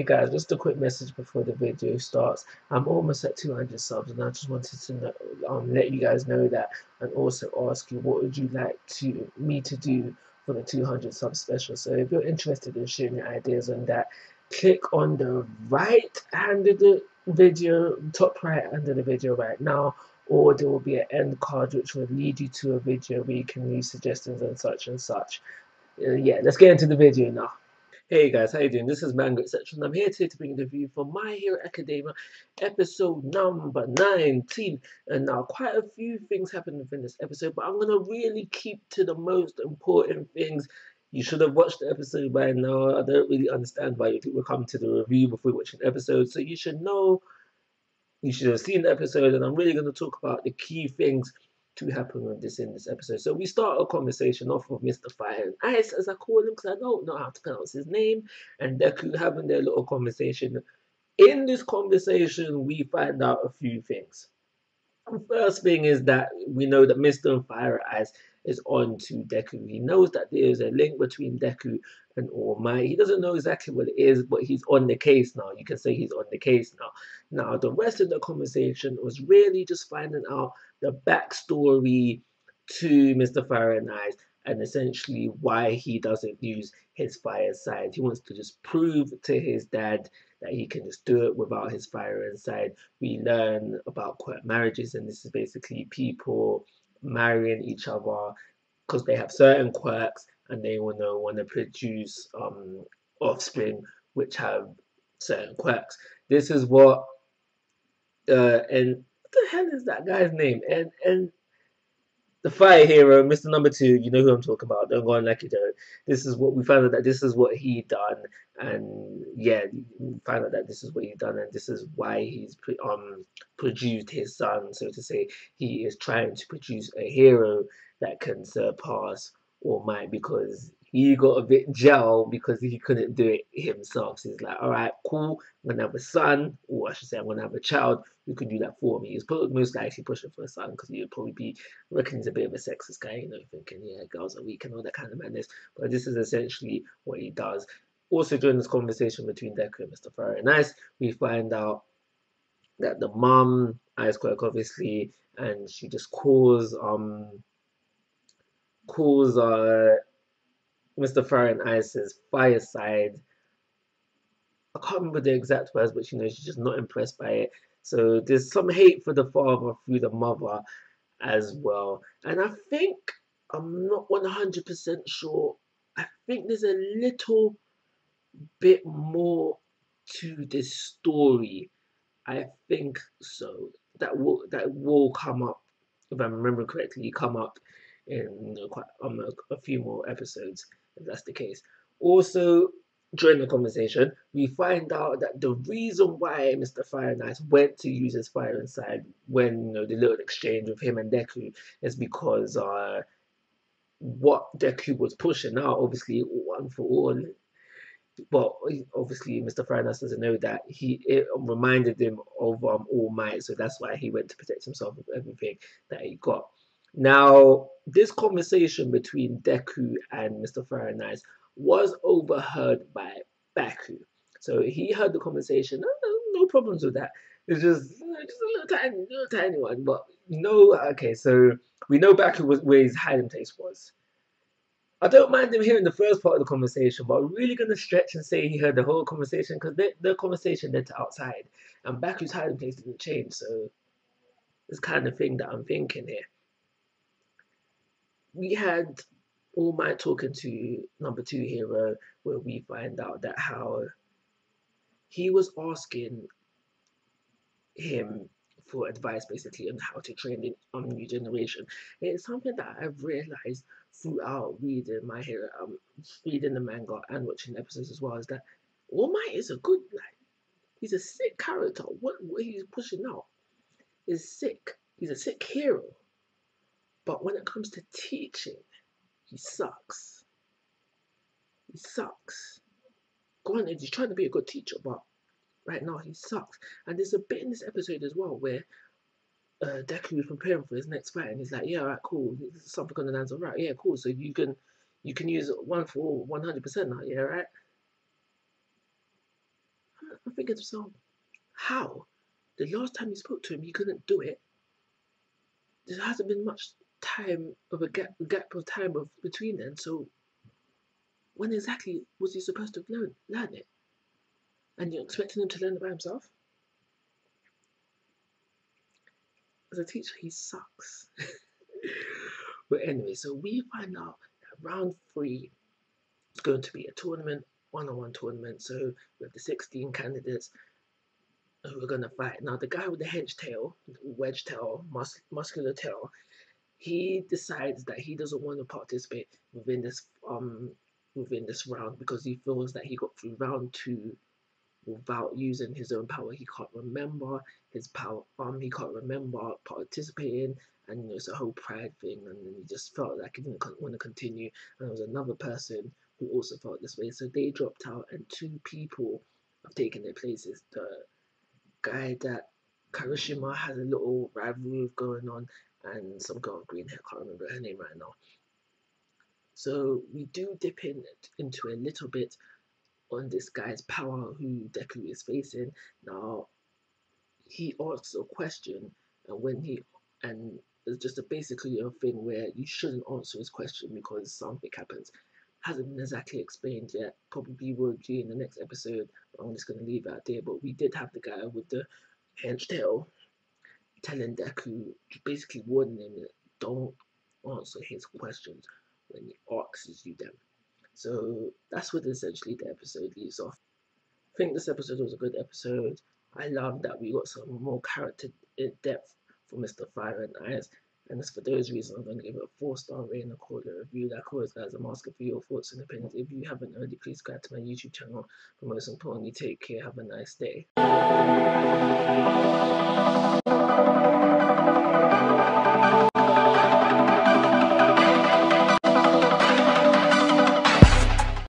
Hey guys, just a quick message before the video starts. I'm almost at 200 subs and I just wanted to know, let you guys know that, and also ask you what would you like me to do for the 200 sub special. So if you're interested in sharing your ideas on that, click on the right hand of the video, top right hand of the video right now, or there will be an end card which will lead you to a video where you can leave suggestions and such and such. Yeah, let's get into the video now. Hey guys, how you doing? This is Manga, etc. And I'm here today to bring the review for My Hero Academia episode number 19. And now quite a few things happened within this episode, but I'm going to really keep to the most important things. You should have watched the episode by now. I don't really understand why you people come to the review before watching the episode. So you should know, you should have seen the episode, and I'm really going to talk about the key things to happen with this in this episode. So we start a conversation off with Mr. Fire and Ice, as I call him, because I don't know how to pronounce his name, and Deku having their little conversation. In this conversation, we find out a few things. The first thing is that we know that Mr. Fire Eyes is on to Deku. He knows that there is a link between Deku and All Might. He doesn't know exactly what it is, but he's on the case now. You can say he's on the case now. Now, the rest of the conversation was really just finding out the backstory to Mr. Fire and Eyes, and essentially why he doesn't use his fire side. He wants to just prove to his dad that he can just do it without his fire inside. We learn about quirk marriages, and this is basically people marrying each other because they have certain quirks and they want to produce offspring which have certain quirks. This is what and what the hell is that guy's name? And the fire hero, Mr. Number 2, you know who I'm talking about. Don't go on like you don't. This is what we found out, that this is what he done, and yeah, we found out that this is what he done, and this is why he's produced his son, so to say. He is trying to produce a hero that can surpass All Might, because he got a bit gel because he couldn't do it himself. So he's like, all right, cool, I'm gonna have a son, or I should say I'm gonna have a child who can do that for me. He's most likely pushing for a son because he would probably be, I reckon he's a bit of a sexist guy, you know, thinking, yeah, girls are weak and all that kind of madness. But this is essentially what he does. Also, during this conversation between Deku and Mr. Fire and Ice, we find out that the mom, Ice Quirk, obviously, and she just calls Mr. Fire and Ice's fireside. I can't remember the exact words, but you know, she's just not impressed by it. So there's some hate for the father through the mother as well. And I think, I'm not 100% sure, I think there's a little bit more to this story. I think so. That will come up, if I remember correctly, come up in quite a few more episodes, if that's the case. Also, during the conversation, we find out that the reason why Mr. Fire and Ice went to use his fire inside when, you know, the little exchange with him and Deku is because what Deku was pushing out, obviously one for all. But obviously, Mr. Fire and Ice doesn't know that it reminded him of All Might, so that's why he went to protect himself with everything that he got. Now, this conversation between Deku and Mr. Fire and Ice was overheard by Baku. So he heard the conversation. No problems with that. It's just a little tiny one. But no, okay, so we know Baku was where his hiding place was. I don't mind him hearing the first part of the conversation, but I'm really going to stretch and say he heard the whole conversation, because the conversation led to outside, and Baku's hiding place didn't change. So it's kind of thing that I'm thinking here. We had All Might talking to number 2 hero, where we find out that how he was asking him for advice basically on how to train the new generation. It's something that I've realized throughout reading My Hero, reading the manga and watching episodes as well, is that All Might is a good, like, he's a sick character. What he's pushing out is sick. He's a sick hero. But when it comes to teaching, he sucks. He sucks. Granted, he's trying to be a good teacher, but right now he sucks. And there's a bit in this episode as well where Deku is preparing for his next fight, and he's like, yeah, alright, cool. Something on the lines of, right, yeah, cool. So you can use one for all 100% now, yeah, right? I'm thinking to myself, how? The last time you spoke to him, he couldn't do it. There hasn't been much time of a gap of time of between then. So when exactly was he supposed to learn it? And you're expecting him to learn it by himself? As a teacher, he sucks. But anyway, so we find out that round 3 is going to be a tournament, one-on-one tournament. So we have the 16 candidates who are going to fight. Now, the guy with the hedge tail, wedge tail, muscular tail, he decides that he doesn't want to participate within this round because he feels that he got through round 2 without using his own power. He can't remember his power. He can't remember participating, and it's a whole pride thing. And then he just felt like he didn't want to continue. And there was another person who also felt this way, so they dropped out, and 2 people have taken their places. The guy that Karishima has a little rivalry going on, and some girl with green hair, can't remember her name right now. So we do dip into a little bit on this guy's power who Deku is facing. Now he asks a question, and it's just basically a thing where you shouldn't answer his question because something happens. Hasn't been exactly explained yet. Probably will be in the next episode. I'm just gonna leave it out there. But we did have the guy with the hench tail telling Deku, basically warning him that don't answer his questions when he asks you them. So that's what essentially the episode leaves off. I think this episode was a good episode. I love that we got some more character depth for Mr. Fire and Ice. And it's for those reasons I'm going to give it a 4-star rating and call it a review. Like always, guys, I'm asking for your thoughts and opinions. If you haven't already, please subscribe to my YouTube channel. But most importantly, take care. Have a nice day.